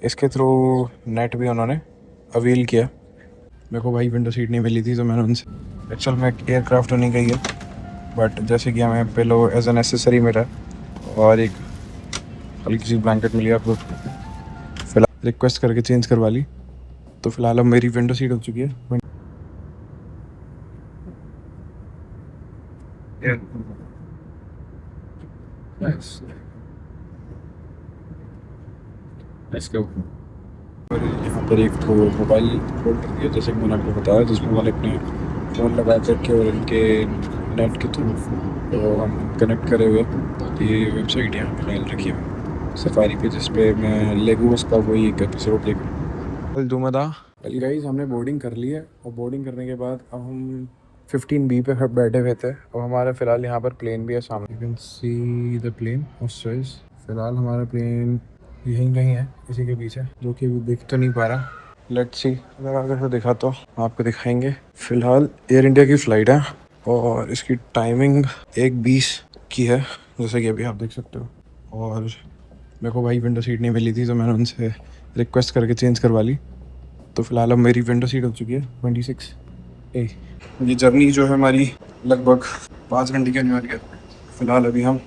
इसके through net भी उन्होंने अवील किया। मेरे को भाई विंडो सीट नहीं मिली थी तो मैंने उनसे, एक्चुअल में एयरक्राफ्ट तो नहीं गई है बट जैसे कि हमें पिलो एज ए नेसेसरी मिला और एक हल्की सी ब्लैंकेट मिली आपको, फिलहाल रिक्वेस्ट करके चेंज करवा ली। तो फिलहाल अब मेरी विंडो सीट हो चुकी है। Let's go. और यहाँ पर एक तो मोबाइल होल्डर दिया जैसे कि मैंने आपको बताया, जिसमें मैंने अपने फ़ोन लगा करके और इनके नेट के थ्रू तो हम कनेक्ट करे हुए ये वेबसाइट यहाँ पे डाल रखी है सफारी पे, जिस पे मैं लेगोस का कोई एक एपिसोड देखा। कल दुमदा कल गाइस हमने बोर्डिंग कर ली है और बोर्डिंग करने के बाद अब हम 15B पे बैठे हुए थे। अब हमारा फ़िलहाल यहाँ पर प्लेन भी है सामने, you can see the plane ऑस्ट्रेज। फ़िलहाल हमारा प्लेन यहीं कहीं है इसी के पीछे, जो कि अभी दिख तो नहीं पा रहा। लेट्स सी, अगर आगे से दिखा तो आपको दिखाएंगे। फ़िलहाल एयर इंडिया की फ़्लाइट है और इसकी टाइमिंग 1:20 की है जैसे कि अभी आप देख सकते हो। और मेरे को भाई विंडो सीट नहीं मिली थी तो मैंने उनसे रिक्वेस्ट करके चेंज करवा ली। तो फ़िलहाल अब मेरी विंडो सीट हो चुकी है 26A। ये जर्नी जो है हमारी लगभग 5 घंटे की होने वाली है। फ़िलहाल अभी हम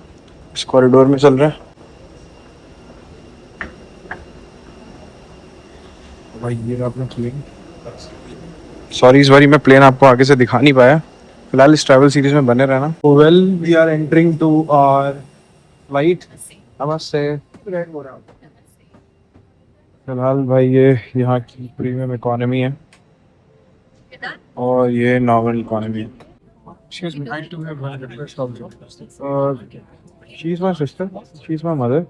इस कॉरिडोर में चल रहे हैं। भाई ये आपने प्लेन, सॉरी इस बारी मैं प्लेन आपको आगे से दिखा नहीं पाया। फिलहाल इस ट्रैवल सीरीज में बने रहना। Well we are entering to our flight. नमस्ते। फिलहाल भाई ये यहाँ की प्रीमियम इकोनॉमी है और ये नॉर्मल इकोनॉमी है। She is behind to have one request also. She is my sister. She is my mother.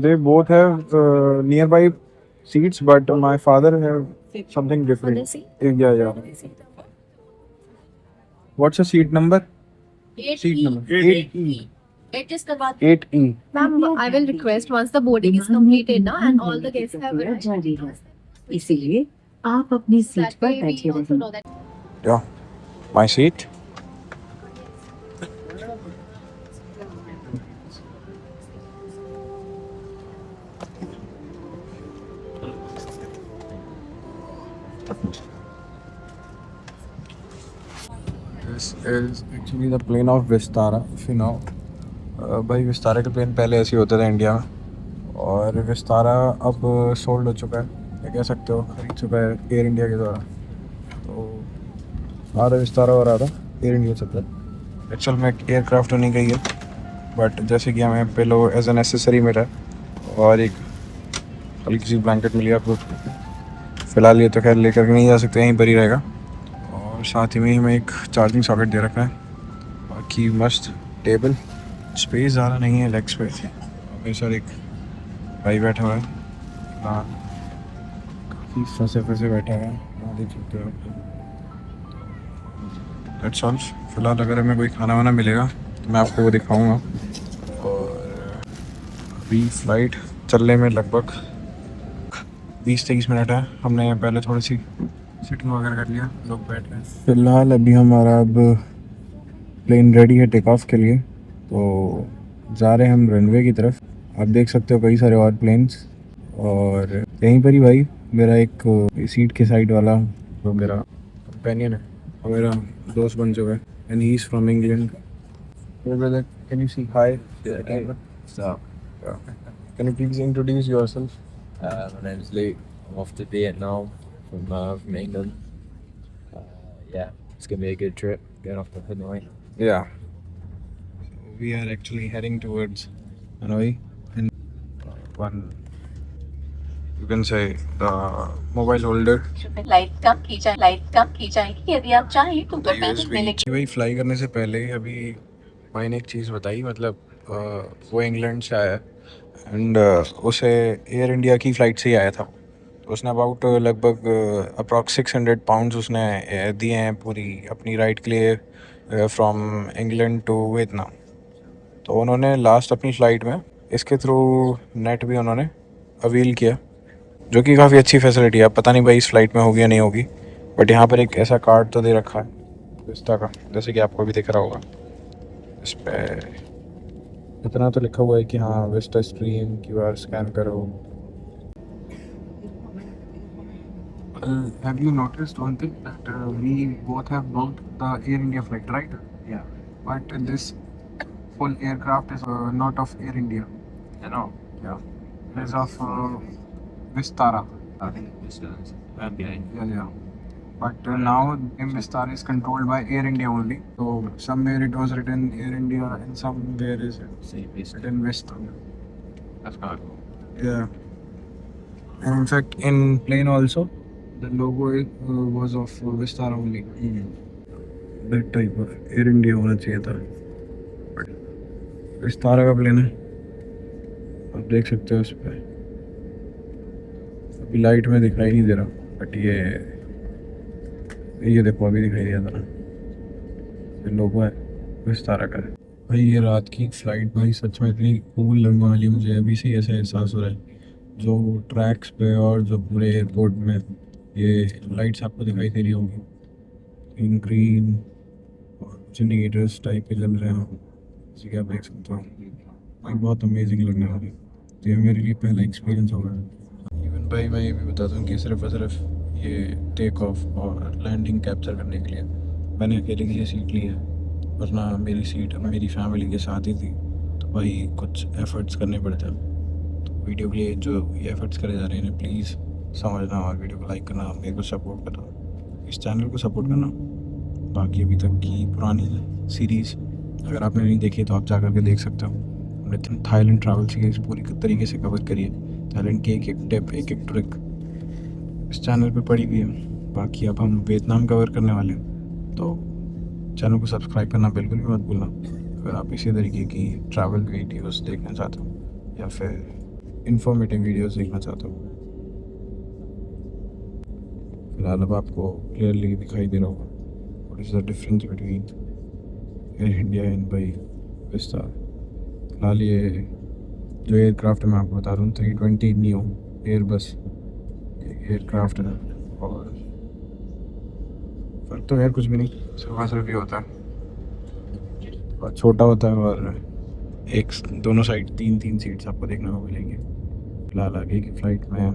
They both have nearby seats, but my father have something different. Yeah, yeah. What's the seat number? Seat number 8E. 8E. Ma'am, I will request once the boarding is completed now and all the guests have arrived. इसीलिए आप अपनी seat पर That way बैठे we also know रहें। that. Yeah, my seat. This is actually the plane of Vistara, if you know. भाई विस्तारा के plane पहले ऐसे ही होते थे इंडिया में और विस्तारा अब सोल्ड हो चुका है, ये कह सकते हो खरीद चुका है एयर इंडिया के द्वारा। तो आधा विस्तारा हो रहा था, एयर इंडिया चल रहा है। एक्चुअल में एयरक्राफ्ट तो नहीं गई है बट जैसे कि हमें पिलो एज ए नेसेसरी मिला और एक हल्की सी ब्लैंकेट मिली आपको। फ़िलहाल ये तो खैर लेकर के नहीं जा सकते, यहीं पर ही रहेगा। और साथ ही में हमें एक चार्जिंग सॉकेट दे रखा है। बाकी मस्त टेबल, स्पेस ज़्यादा नहीं है, लेग स्पेस है। मेरे साथ एक भाई बैठा हुआ है, हाँ काफ़ी फंसे बैठा है, हाँ देख सकते हो आप। That's all. फिलहाल अगर हमें कोई खाना वाना मिलेगा तो मैं आपको वो दिखाऊंगा। और अभी फ़्लाइट चलने में लगभग 20-23 मिनट है। हमने पहले थोड़ी सी सिटिंग वगैरह कर लिया, लोग बैठ रहे हैं। फ़िलहाल अभी हमारा अब प्लेन रेडी है टेक ऑफ के लिए, तो जा रहे हैं हम रनवे की तरफ। आप देख सकते हो कई सारे और प्लेन्स और यहीं पर ही भाई मेरा एक सीट के साइड वाला जो मेरा कंपेनियन है और मेरा दोस्त बन चुका है and he is from England. Can you see hi? So, can you please introduce yourself? my name is Luke. I'm off to Vietnam from England. Yeah, it's gonna be a good trip. Going off to Hanoi. Yeah. We are actually heading towards Hanoi and one, you can say, the mobile holder. Light कम की जाएगी यदि आप चाहें तो ऊपर panel में लिखी भाई फ्लाई करने से पहले ही अभी भाई ने एक चीज़ बताई, मतलब वो इंग्लैंड से आया एंड उसे एयर इंडिया की फ़्लाइट से ही आया था। तो उसने अबाउट लगभग अप्रॉक्स 600 पाउंड्स उसने दिए हैं पूरी अपनी राइड के लिए फ्रॉम इंग्लैंड टू वियतनाम। तो उन्होंने लास्ट अपनी फ़्लाइट में इसके थ्रू नेट भी उन्होंने अवील किया, जो कि काफ़ी अच्छी फैसिलिटी है। अब पता नहीं भाई इस फ्लाइट में होगी या नहीं होगी, बट यहाँ पर एक ऐसा कार्ड तो दे रखा है विस्टा का, जैसे कि आपको भी दिख रहा होगा। इस पर इतना तो लिखा हुआ है कि हाँ विस्टा स्ट्रीम QR स्कैन करो। Have you noticed one thing that we both have booked the Air India flight, right? Yeah. But this full aircraft is not of Air India. I know. Yeah. It is of Vistara. Okay. Yeah. But now Vistara is controlled by Air India only. So somewhere it was written Air India and somewhere is written Vistara. That's kind of cool. Yeah. And in fact, in plane also, the logo was of Vistara only. That type of Air India होना चाहिए था. But Vistara का plane है. आप देख सकते हो उस पर. अभी लाइट में दिखाई नहीं दे रहा. बट ये देखो अभी दिखाई दिया था. ये लोगो है विस्तारा का. भाई ये रात की फ्लाइट भाई सच में इतनी कूल लगने वाली है. मुझे अभी से ही ऐसा एहसास हो रहा है. जो ट्रैक्स पे और जो पूरे एयरपोर्ट में ये लाइट्स आपको दिखाई दे रही होंगी. इन ग्रीन और कुछ इंडिकेटर्स टाइप के जल रहे हैं. जैसे कि आप देख सकते हो. भाई बहुत अमेजिंग लगने वाली है. तो ये मेरे लिए पहला एक्सपीरियंस होगा. इवन भाई मैं ये भी बता दूँ कि सिर्फ और सिर्फ ये टेक ऑफ और लैंडिंग कैप्चर करने के लिए मैंने अकेले के लिए सीट ली है. वरना मेरी सीट मेरी फैमिली के साथ ही थी. तो भाई कुछ एफर्ट्स करने पड़ते हैं. तो वीडियो के लिए जो ये एफर्ट्स करे जा रहे हैं प्लीज़ समझना और वीडियो को लाइक करना, मेरे को सपोर्ट करना, इस चैनल को सपोर्ट करना. बाकी अभी तक की पुरानी सीरीज़ अगर आपने नहीं देखी तो आप जा करके देख सकते हो. हमने थाईलैंड ट्रैवल सीरीज पूरी तरीके से कवर करी है. थाईलैंड की एक एक टिप एक एक ट्रिक इस चैनल पे पड़ी हुई है. बाकी अब हम वियतनाम कवर करने वाले हैं. तो चैनल को सब्सक्राइब करना बिल्कुल भी मत भूलना अगर आप इसी तरीके की ट्रैवल वीडियोस देखना चाहते हो या फिर इंफॉर्मेटिव वीडियोस देखना चाहते हो. फिलहाल अब आपको क्लियरली दिखाई दे रहा होगा what is the difference between air India and by Vistara. फिलहाल ये जो एयरक्राफ्ट मैं आपको बता रहा हूँ 320 न्यू एयरबस एयरक्राफ्ट है. और फर्क तो यार कुछ भी नहीं, सिर्फ ही होता है. और छोटा होता है और एक दोनों साइड तीन सीट्स आपको देखने को मिलेंगी. फिलहाल आगे की फ़्लाइट में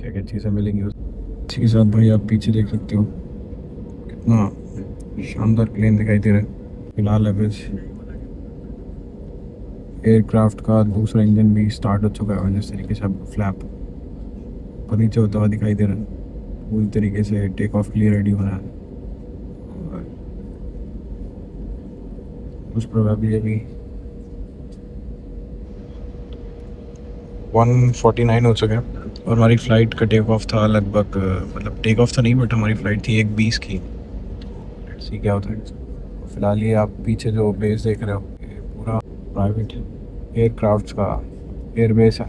क्या क्या चीज़ें मिलेंगी उसके साथ भाई आप पीछे देख सकते हो कितना शानदार प्लेन दिखाई दे रहा है. फिलहाल अब इस एयरक्राफ्ट का दूसरा इंजन भी स्टार्ट हो चुका है. जिस तरीके से आपको फ्लैप पर नीचे होता हुआ दिखाई दे रहा है. पूरी तरीके से टेक ऑफ के लिए रेडी होना है. और उस प्रोबेबली अभी 1:49 हो चुका है और हमारी फ़्लाइट का टेक ऑफ था लगभग मतलब टेक ऑफ तो नहीं बट हमारी फ़्लाइट थी 1:20 की. लेट्स सी क्या होता है. फ़िलहाल ये आप पीछे जो बेस देख रहे हो ये पूरा प्राइवेट एयरक्राफ्ट्स का एयरबेस है.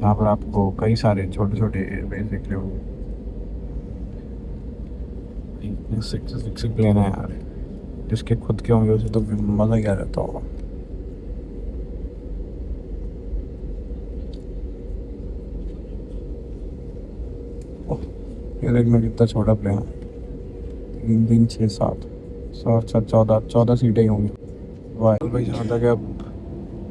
यहाँ पर आपको कई सारे छोटे छोटे एयरबेस दिख रहे हो. सिक्स प्लेन है यार. जिसके खुद के होंगे उसे तो मज़ा ही आ जाता होगा. ये देखना कितना छोटा प्लेन है. 3 6 7 14 सीटें ही होंगी. वाह भाई जहाँ तक अब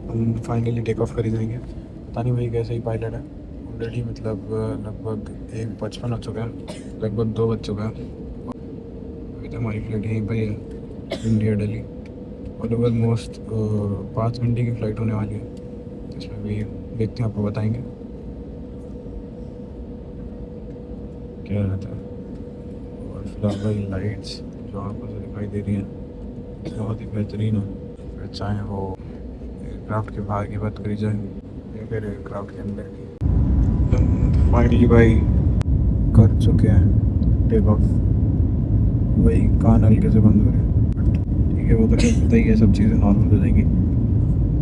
हम फाइनली टेक ऑफ कर ही जाएंगे. पता नहीं भाई कैसे ही पायलट है ऑलरेडी. मतलब लगभग 1:55 हो चुका है. लगभग 2 बज चुका है. अभी तक हमारी फ्लाइट यहीं पर ही है इंडिया दिल्ली. और ऑलमोस्ट 5 घंटे की फ़्लाइट होने वाली है. इसमें भी देखते हैं आपको बताएंगे क्या रहता है. और फिलहाल भाई लाइट्स जो आपको दिखाई दे रही हैं बहुत ही बेहतरीन है. फिर चाहे वो एयरक्राफ्ट के बाहर की बात करी जाए या फिर एयरक्राफ्ट के अंदर की. फाइनली भाई कर चुके हैं टेक ऑफ. वही कान हल्के से बंद हो रहे हैं बट ठीक है वो तो क्या पता ही है सब चीज़ें नॉर्मल हो जाएंगी.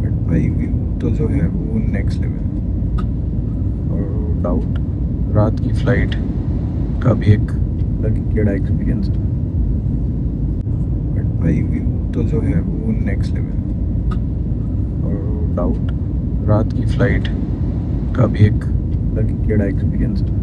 बट भाई व्यू तो जो है वो नेक्स्ट लेवल. और डाउट रात की फ़्लाइट का भी एक अलग ही केड़ा एक्सपीरियंस है. बट भाई व्यू तो जो है वो नेक्स्ट लेवल. और डाउट रात की फ़्लाइट का भी एक अलग ही केड़ा एक्सपीरियंस है.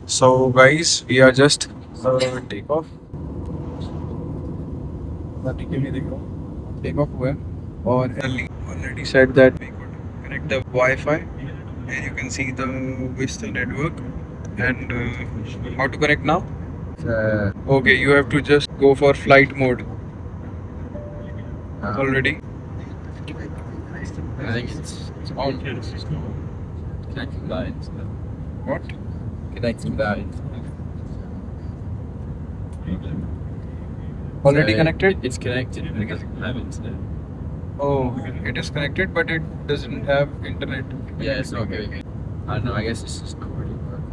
So guys, we are just take off. जाने के लिए देख रहा हूँ टेक ऑफ हुआ है और already said that we could connect the Wi-Fi and you can see the Vista network and how to connect now? Okay, you have to just go for flight mode already. I think it's on. Connecting that internet. What? Connecting that internet. Already So connected? It's connected, but it doesn't have internet. Oh, it is connected but it doesn't have internet. Yeah, it's not going. I don't know. I guess it's just not really working.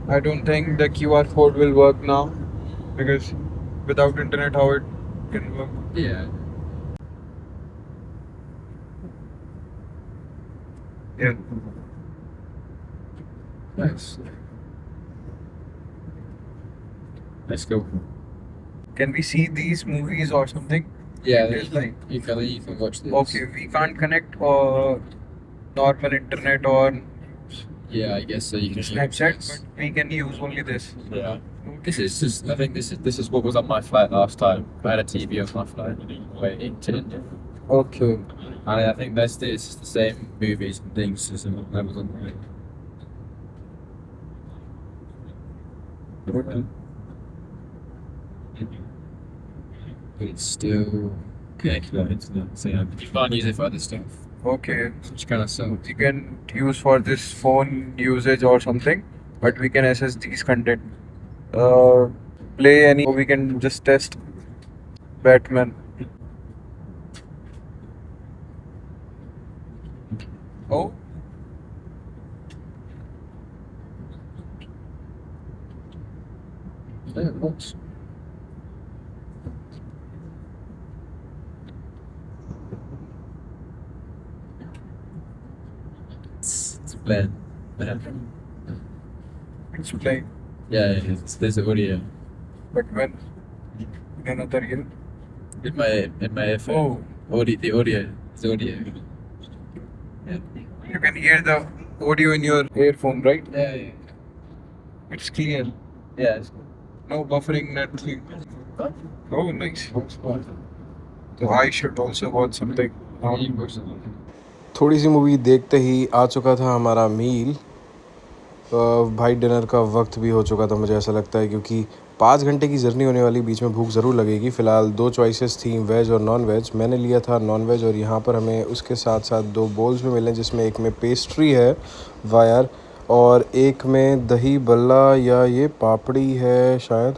I don't think the QR code will work now because without internet how it can work. Yeah. Yeah. Nice. Let's go. Can we see these movies or something? Yeah, It's like you can watch this. okay, we can't connect or normal internet or Yeah, I guess so. You can use Snapchat, this. but we can use only this. Yeah. This is just. I think this is what was on my flight last time. I had a TV on my flight waiting to India, Okay. and I think this is the same movies and things as I was on. But it's still connected to the internet, so yeah, you can't use it for other stuff, Okay. which kind of sucks. We can use for this phone usage or something, but we can access these content. Play any. We can just test Batman. Oh. Yeah, it works. It's playing. Yeah, It's playing. there's audio But when? In another year? in my earphone. The audio. It's audio. Yeah. You can hear the audio in your earphone, right? Yeah. It's clear. Yeah. No buffering, nothing. Oh, nice. So I should also watch something. थोड़ी सी movie देखते ही आ चुका था हमारा मील। भाई dinner का वक्त भी हो चुका था, मुझे ऐसा लगता है, क्योंकि 5 घंटे की जर्नी होने वाली, बीच में भूख ज़रूर लगेगी। फ़िलहाल 2 चॉइसेस थी, वेज और नॉन वेज। मैंने लिया था नॉन वेज और यहाँ पर हमें उसके साथ साथ 2 बोल्स भी मिले, जिसमें एक में पेस्ट्री है वायर और एक में दही बल्ला या ये पापड़ी है शायद।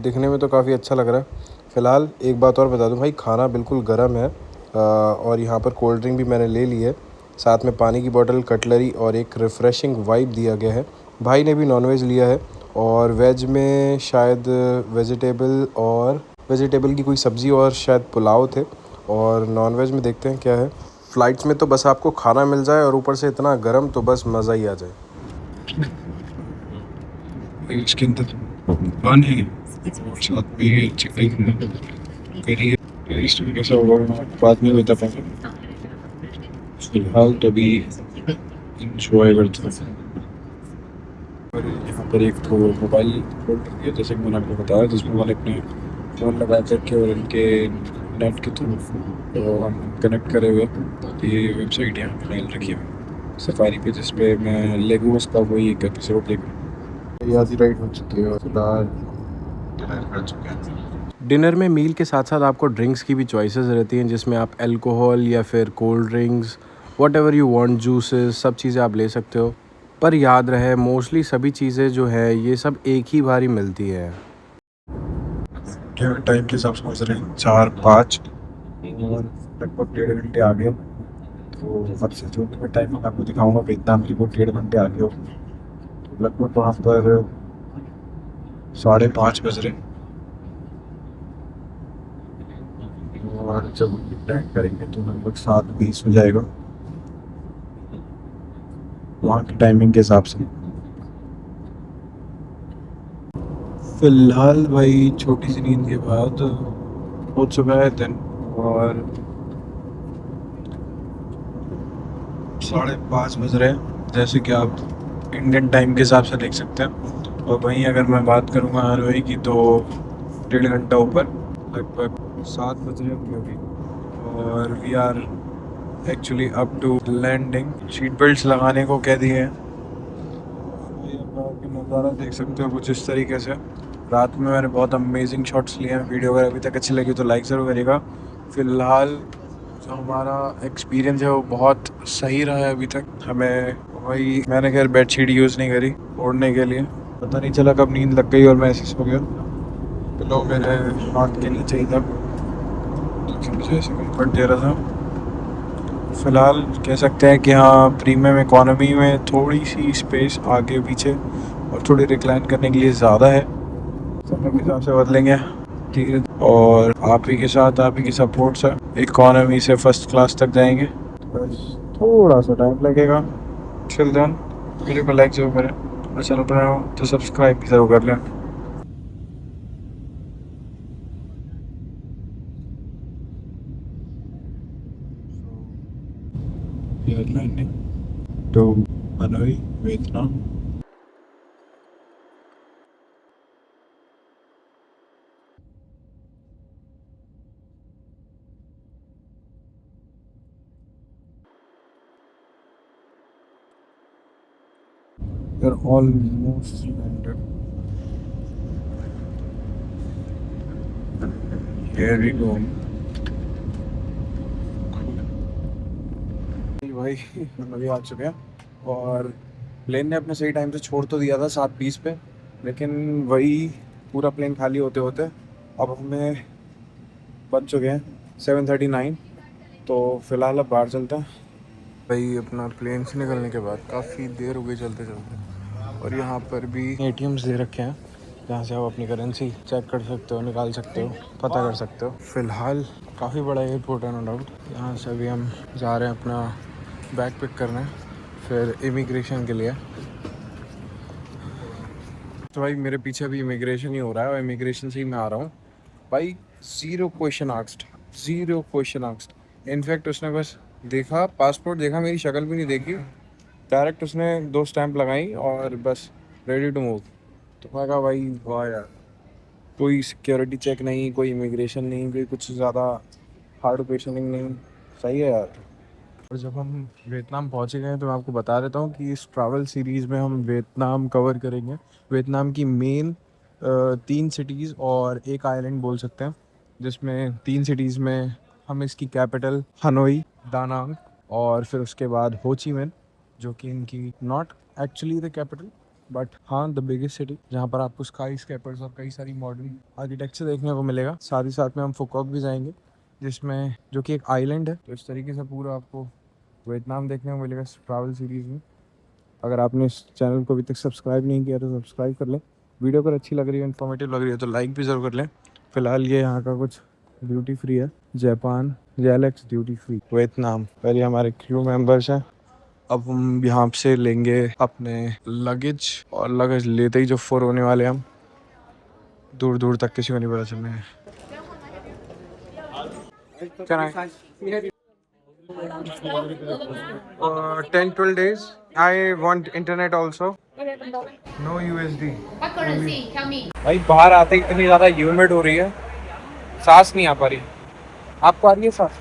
दिखने में तो काफ़ी अच्छा लग रहा है। फ़िलहाल एक बात और बता दूं भाई, खाना बिल्कुल गर्म है और यहाँ पर कोल्ड ड्रिंक भी मैंने ले ली है, साथ में पानी की बोतल, कटलरी और एक रिफ़्रेशिंग वाइब दिया गया है। भाई ने भी नॉनवेज लिया है और वेज में शायद वेजिटेबल की कोई सब्ज़ी और शायद पुलाव थे। और नॉनवेज में देखते हैं क्या है। फ़्लाइट्स में तो बस आपको खाना मिल जाए और ऊपर से इतना गर्म, तो बस मज़ा ही आ जाए। इसके अंदर पान है साथ में चिकन करी है। इस तरीके से होगा बाद में बता पाऊंगा। फिलहाल तो भी इंजॉय करते हैं। और यहाँ पर एक तो मोबाइल होल्डर दिया, जैसे कि मैंने आपको बताया, जिसमें मैंने अपने फ़ोन लगा करके और इनके नेट के थ्रू तो हम कनेक्ट करे हुए। ये वेबसाइट यहाँ पर डाल रखी है सफारी पे, जिस पे मैं लेगोस का वही एक एपिसोड देखा। याद राइड हो चुकी है। फिलहाल डिनर कर चुके हैं। डिनर में मील के साथ साथ आपको ड्रिंक्स की भी चॉइसेस रहती हैं, जिसमें आप अल्कोहल या फिर cold drinks, what ever you want, juices, सब चीज़ें आप ले सकते हो। पर याद रहे, मोस्टली सभी चीज़ें जो है ये सब एक ही बार ही मिलती है। टाइम के हिसाब से पहुँच रहे हैं 4-5 और लगभग 1.5 घंटे आ गए। तो अब से जो मैं टाइमिंग आपको दिखाऊंगा, कितना हम रिपोर्ट 1.5 घंटे आ गए हो। तो लगभग वहाँ पर 5:30 बज रहे हैं और जब लैंड करेंगे तो लगभग 7:20 हो जाएगा वहाँ की टाइमिंग के हिसाब से। फिलहाल भाई छोटी सी नींद के बाद हो चुका है दिन और 5:30 बज रहे हैं, जैसे कि आप इंडियन टाइम के हिसाब से देख सकते हैं। और वहीं अगर मैं बात करूँगा हर वे की, तो 1.5 घंटा ऊपर, लगभग 7 बज रहे होंगे अभी, और we are actually up to landing. Seat belt लगाने को कह दिए हैं। नज़ारा देख सकते हो कुछ इस तरीके से। रात में मैंने बहुत अमेजिंग शॉट्स लिए हैं। वीडियो अगर अभी तक अच्छी लगी तो लाइक ज़रूर करिएगा। फ़िलहाल जो हमारा एक्सपीरियंस है वो बहुत सही रहा है अभी तक। हमें वही, मैंने खैर बेडशीट यूज़ नहीं करी ओढ़ने के लिए, पता नहीं चला कब नींद लग गई और मैं ऐसे सो गया। पिलो मेरे हाथ के नीचे ही था, तो मुझे ऐसे कम्फर्ट दे रहा था। फ़िलहाल कह सकते हैं कि हाँ, प्रीमियम इकोनॉमी में थोड़ी सी स्पेस आगे पीछे और थोड़ी रिक्लाइन करने के लिए ज़्यादा है। समय के हिसाब से बदलेंगे धीरे, और आप ही के साथ, आप ही की सपोर्ट से इकोनॉमी से फर्स्ट क्लास तक जाएंगे। बस थोड़ा सा टाइम लगेगा। टिल देन वीडियो को लाइक जरूर करें और चैनल पर हो तो सब्सक्राइब भी ज़रूर कर लें। We are landing to Hanoi, Vietnam. We are almost landed. Here we go. भाई हम अभी आ चुके हैं, और प्लेन ने अपने सही टाइम से छोड़ तो दिया था 7:20 पे, लेकिन वही पूरा प्लेन खाली होते होते अब हमें बज चुके हैं 7:39। तो फ़िलहाल अब बाहर चलते हैं। भाई अपना प्लेन से निकलने के बाद काफ़ी देर हो गई चलते चलते, और यहाँ पर भी ATMs दे रखे हैं जहाँ से आप अपनी करेंसी चेक कर सकते हो, निकाल सकते हो, पता कर सकते हो। फ़िलहाल काफ़ी बड़ा एयरपोर्ट है नो डाउट। यहाँ से अभी हम जा रहे हैं अपना बैग पिक करने, फिर इमिग्रेशन के लिए। तो भाई मेरे पीछे अभी इमिग्रेशन ही हो रहा है, और इमिग्रेशन से ही मैं आ रहा हूँ भाई। Zero question asked. इनफैक्ट उसने बस देखा, पासपोर्ट देखा, मेरी शक्ल भी नहीं देखी, डायरेक्ट उसने 2 स्टैंप लगाई और बस रेडी टू मूव। तो मैं कहा भाई वाह यार, कोई सिक्योरिटी चेक नहीं, कोई इमिग्रेशन नहीं, कोई कुछ ज़्यादा हार्ड क्वेश्चनिंग नहीं, सही है यार। और जब हम वियतनाम पहुँचे गए तो मैं आपको बता देता हूँ कि इस ट्रैवल सीरीज़ में हम वियतनाम कवर करेंगे। वियतनाम की मेन 3 सिटीज़ और एक आइलैंड बोल सकते हैं, जिसमें 3 सिटीज़ में हम इसकी कैपिटल हनोई, दानांग, और फिर उसके बाद हो ची मिन, जो कि इनकी not actually the capital but हाँ द बिगेस्ट सिटी, जहाँ पर आपको स्काई स्केपर्स और कई सारी मॉडर्न आर्किटेक्चर देखने को मिलेगा। साथ ही साथ में हम फुकॉक भी जाएंगे, जिसमें जो कि एक आइलैंड है। तो इस तरीके से पूरा आपको वियतनाम देखने को मिलेगा इस ट्रैवल सीरीज़ में। अगर आपने इस चैनल को अभी तक सब्सक्राइब नहीं किया तो सब्सक्राइब कर लें। वीडियो अगर अच्छी लग रही है, इन्फॉर्मेटिव लग रही है तो लाइक भी ज़रूर कर लें। फ़िलहाल ये यहाँ का कुछ ड्यूटी फ्री है, Japan JLX duty free Vietnam. पहले हमारे क्रू मेंबर्स हैं। अब हम यहाँ से लेंगे अपने लगेज, और लगेज लेते ही जो 4 होने वाले हम दूर दूर तक किसी को नहीं पता चलने हैं। Can I? 10-12 days. I want internet also. No USD. What currency? Tell me. भाई बाहर आते ही इतनी ज़्यादा ह्यूमिड हो रही है, सांस नहीं आ पा रही। आपको आ रही है सांस?